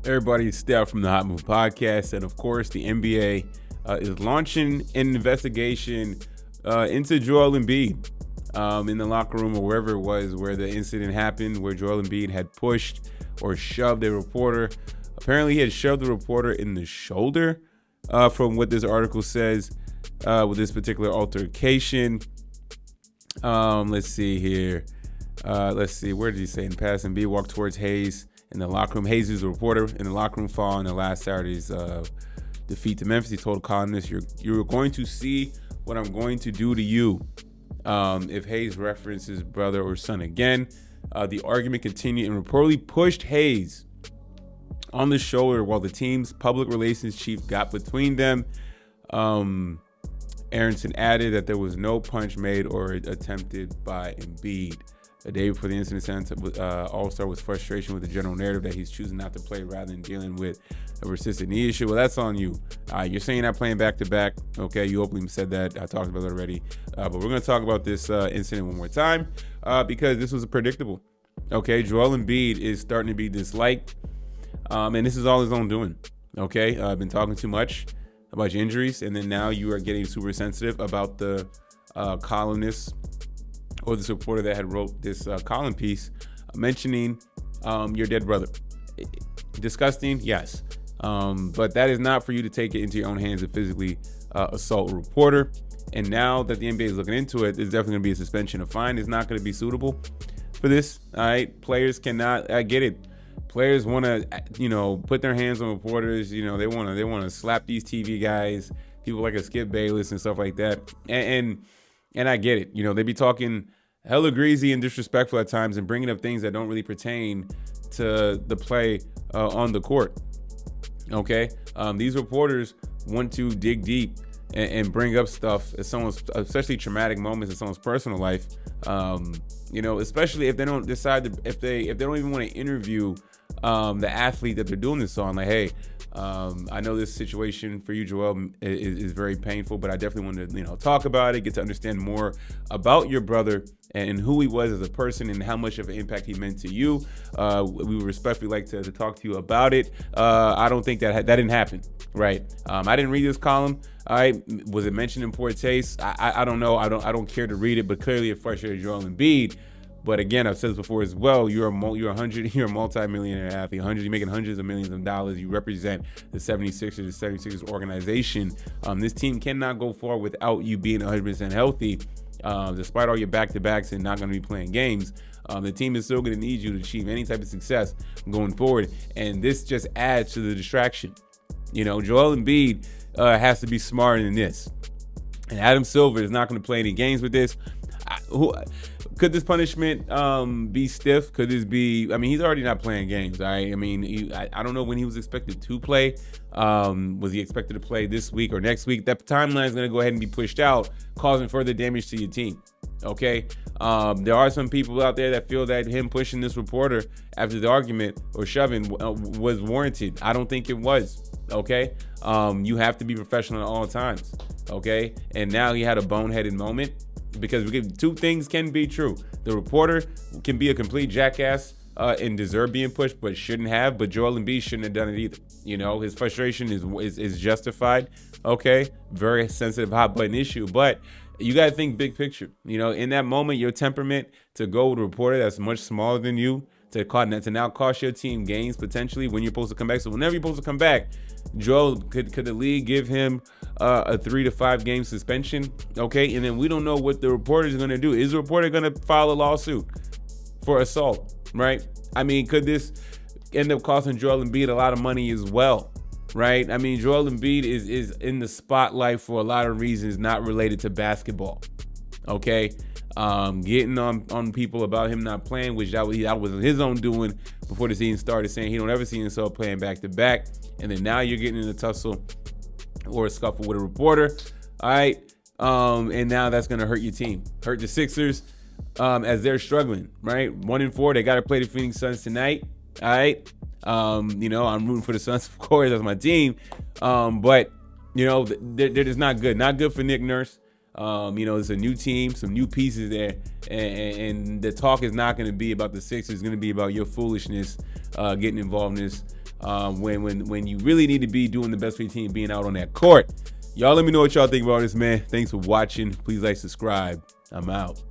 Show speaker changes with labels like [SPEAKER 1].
[SPEAKER 1] Everybody, stay out from the Hot Move podcast. And of course, the NBA is launching an investigation into Joel Embiid in the locker room or wherever it was where the incident happened, where Joel Embiid had pushed or shoved a reporter. Apparently, he had shoved the reporter in the shoulder, from what this article says, with this particular altercation. Let's see here. Where did he say? In passing, Embiid walked towards Hayes in the locker room. Hayes is a reporter in the locker room following the last Saturday's defeat to Memphis. He told columnists, "You're going to see what I'm going to do to you." If Hayes references brother or son again, the argument continued and reportedly pushed Hayes on the shoulder while the team's public relations chief got between them. Aronson added that there was no punch made or attempted by Embiid. A day before the incident, All-Star was frustration with the general narrative that he's choosing not to play rather than dealing with a persistent knee issue. Well, that's on you. You're saying not playing back-to-back. Okay, you openly said that. I talked about it already. But we're going to talk about this incident one more time because this was predictable. Okay, Joel Embiid is starting to be disliked, and this is all his own doing. Okay, I've been talking too much about your injuries, and then now you are getting super sensitive about the columnist or this reporter that had wrote this column piece mentioning your dead brother. Disgusting, yes. But that is not for you to take it into your own hands and physically assault a reporter. And now that the NBA is looking into it, there's definitely going to be a suspension. A fine is not going to be suitable for this. All right, players cannot. I get it. Players want to, put their hands on reporters. They want to slap these TV guys, people like a Skip Bayless and stuff like that. And I get it. They be talking hella greasy and disrespectful at times and bringing up things that don't really pertain to the play on the court. Okay, these reporters want to dig deep and bring up stuff at someone's, especially traumatic moments in someone's personal life. Especially if they don't decide if they don't even want to interview the athlete that they're doing this on. Like, hey, I know this situation for you, Joel, is very painful, but I definitely want to, talk about it, get to understand more about your brother and who he was as a person and how much of an impact he meant to you. We would respectfully like to talk to you about it. I don't think that didn't happen, right? I didn't read this column. All right, was it mentioned in poor taste? I don't know. I don't care to read it, but clearly it frustrated Joel Embiid. But again, I've said this before as well. You're a multi-millionaire athlete. You're making hundreds of millions of dollars. You represent the 76ers organization. This team cannot go far without you being 100% healthy. Despite all your back-to-backs and not going to be playing games, the team is still going to need you to achieve any type of success going forward. And this just adds to the distraction. Joel Embiid has to be smarter than this. And Adam Silver is not going to play any games with this. Could this punishment be stiff? Could this be? I mean, he's already not playing games. Right? I mean, I don't know when he was expected to play. Was he expected to play this week or next week? That timeline is going to go ahead and be pushed out, causing further damage to your team. Okay. There are some people out there that feel that him pushing this reporter after the argument or shoving was warranted. I don't think it was. Okay. You have to be professional at all times. Okay. And now he had a boneheaded moment. Because two things can be true. The reporter can be a complete jackass and deserve being pushed, but shouldn't have. But Joel Embiid shouldn't have done it either. His frustration is justified. Okay, very sensitive, hot button issue. But you got to think big picture. In that moment, your temperament to go with a reporter that's much smaller than you to now cost your team gains potentially when you're supposed to come back. So whenever you're supposed to come back, Joel, could the league give him a 3 to 5 game suspension? Okay, and then we don't know what the reporter is going to do. Is the reporter going to file a lawsuit for assault? Right? I mean, could this end up costing Joel Embiid a lot of money as well? Right? I mean, Joel Embiid is in the spotlight for a lot of reasons not related to basketball. Okay, getting on people about him not playing, which that was his own doing before the season started, saying he don't ever see himself playing back to back, and then now you're getting in a tussle or a scuffle with a reporter. All right, and now that's gonna hurt your team, hurt the Sixers as they're struggling. Right, 1-4, they got to play the Phoenix Suns tonight. All right, I'm rooting for the Suns, of course, that's my team, but they're just not good. Not good for Nick Nurse. It's a new team, some new pieces there, and the talk is not going to be about the Sixers. It's going to be about your foolishness getting involved in this when you really need to be doing the best for your team, being out on that court. Y'all let me know what y'all think about this, man. Thanks for watching. Please like, subscribe. I'm out.